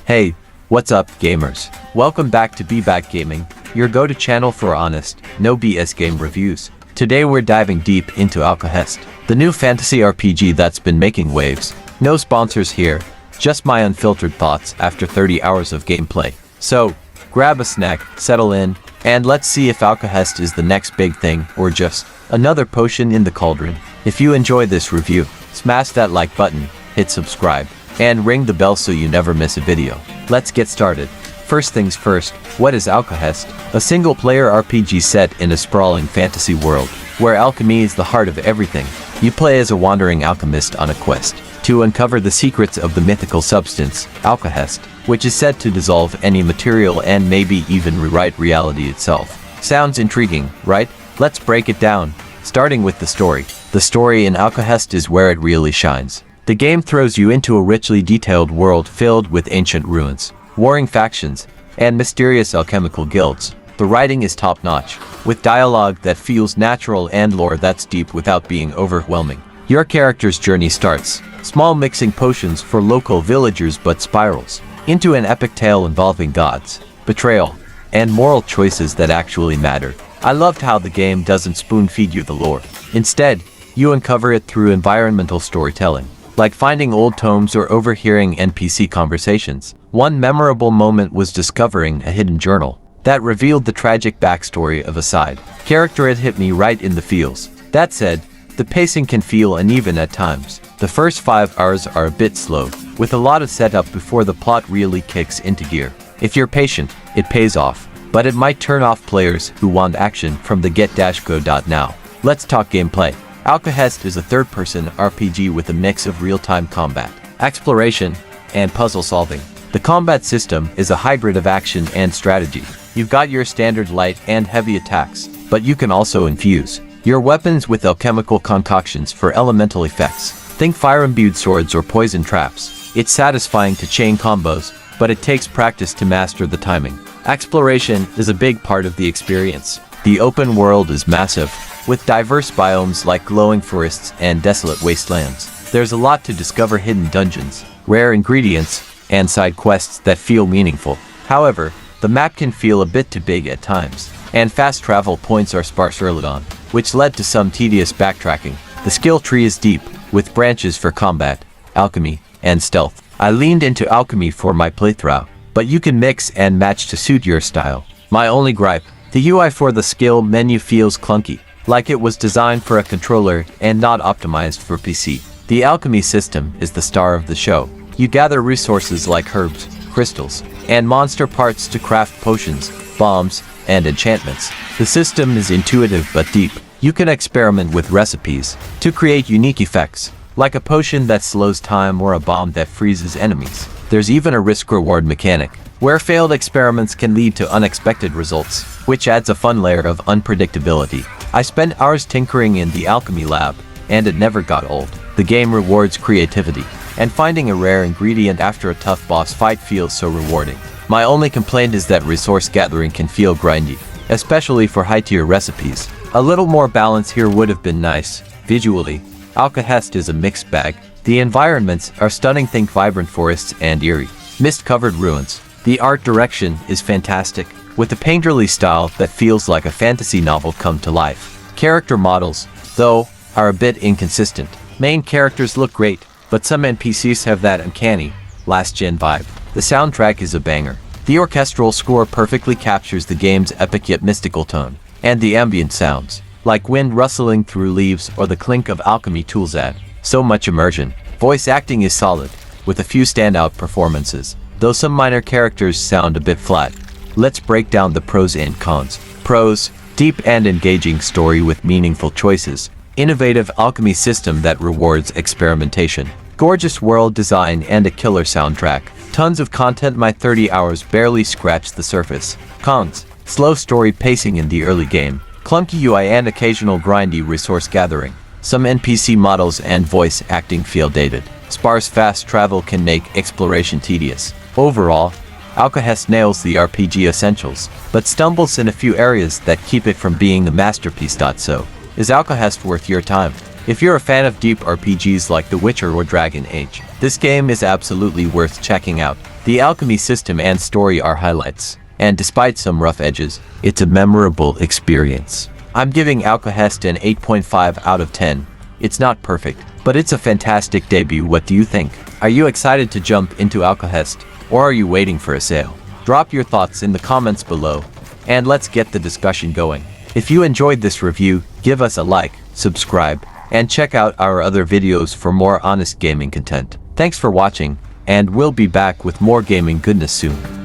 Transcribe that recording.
Hey, what's up, gamers? Welcome back to BeBackGaming, your go-to channel for honest, no BS game reviews. Today we're diving deep into Alkahest, the new fantasy RPG that's been making waves. No sponsors here, just my unfiltered thoughts after 30 hours of gameplay. So, grab a snack, settle in, and let's see if Alkahest is the next big thing or just another potion in the cauldron. If you enjoy this review, smash that like button, hit subscribe, and ring the bell so you never miss a video. Let's get started. First things first, what is Alkahest? A single-player RPG set in a sprawling fantasy world, where alchemy is the heart of everything. You play as a wandering alchemist on a quest to uncover the secrets of the mythical substance, Alkahest, which is said to dissolve any material and maybe even rewrite reality itself. Sounds intriguing, right? Let's break it down, starting with the story. The story in Alkahest is where it really shines. The game throws you into a richly detailed world filled with ancient ruins, warring factions, and mysterious alchemical guilds. The writing is top-notch, with dialogue that feels natural and lore that's deep without being overwhelming. Your character's journey starts small, mixing potions for local villagers, but spirals into an epic tale involving gods, betrayal, and moral choices that actually matter. I loved how the game doesn't spoon-feed you the lore. Instead, you uncover it through environmental storytelling, like finding old tomes or overhearing NPC conversations. One memorable moment was discovering a hidden journal that revealed the tragic backstory of a side character. It hit me right in the feels. That said, the pacing can feel uneven at times. The first 5 hours are a bit slow, with a lot of setup before the plot really kicks into gear. If you're patient, it pays off, but it might turn off players who want action from the get-go. Now, let's talk gameplay. Alkahest is a third-person RPG with a mix of real-time combat, exploration, and puzzle solving. The combat system is a hybrid of action and strategy. You've got your standard light and heavy attacks, but you can also infuse your weapons with alchemical concoctions for elemental effects. Think fire-imbued swords or poison traps. It's satisfying to chain combos, but it takes practice to master the timing. Exploration is a big part of the experience. The open world is massive, with diverse biomes like glowing forests and desolate wastelands. There's a lot to discover: hidden dungeons, rare ingredients, and side quests that feel meaningful. However, the map can feel a bit too big at times, and fast travel points are sparse early on, which led to some tedious backtracking. The skill tree is deep, with branches for combat, alchemy, and stealth. I leaned into alchemy for my playthrough, but you can mix and match to suit your style. My only gripe: the UI for the skill menu feels clunky, like it was designed for a controller and not optimized for PC. The alchemy system is the star of the show. You gather resources like herbs, crystals, and monster parts to craft potions, bombs, and enchantments. The system is intuitive but deep. You can experiment with recipes to create unique effects, like a potion that slows time or a bomb that freezes enemies. There's even a risk-reward mechanic, where failed experiments can lead to unexpected results, which adds a fun layer of unpredictability. I spent hours tinkering in the alchemy lab, and it never got old. The game rewards creativity, and finding a rare ingredient after a tough boss fight feels so rewarding. My only complaint is that resource gathering can feel grindy, especially for high-tier recipes. A little more balance here would have been nice. Visually, Alkahest is a mixed bag. The environments are stunning, think vibrant forests and eerie, mist-covered ruins. The art direction is fantastic, with a painterly style that feels like a fantasy novel come to life. Character models, though, are a bit inconsistent. Main characters look great, but some NPCs have that uncanny, last-gen vibe. The soundtrack is a banger. The orchestral score perfectly captures the game's epic yet mystical tone, and the ambient sounds, like wind rustling through leaves or the clink of alchemy tools, add so much immersion. Voice acting is solid, with a few standout performances, though some minor characters sound a bit flat. Let's break down the pros and cons. Pros: deep and engaging story with meaningful choices. Innovative alchemy system that rewards experimentation. Gorgeous world design and a killer soundtrack. Tons of content. My 30 hours barely scratched the surface. Cons: slow story pacing in the early game, clunky UI and occasional grindy resource gathering. Some NPC models and voice acting feel dated. Sparse fast travel can make exploration tedious. Overall, Alkahest nails the RPG essentials, but stumbles in a few areas that keep it from being a masterpiece. So, is Alkahest worth your time? If you're a fan of deep RPGs like The Witcher or Dragon Age, this game is absolutely worth checking out. The alchemy system and story are highlights, and despite some rough edges, it's a memorable experience. I'm giving Alkahest an 8.5 out of 10. It's not perfect, but it's a fantastic debut. What do you think? Are you excited to jump into Alkahest, or are you waiting for a sale? Drop your thoughts in the comments below, and let's get the discussion going. If you enjoyed this review, give us a like, subscribe, and check out our other videos for more honest gaming content. Thanks for watching, and we'll be back with more gaming goodness soon.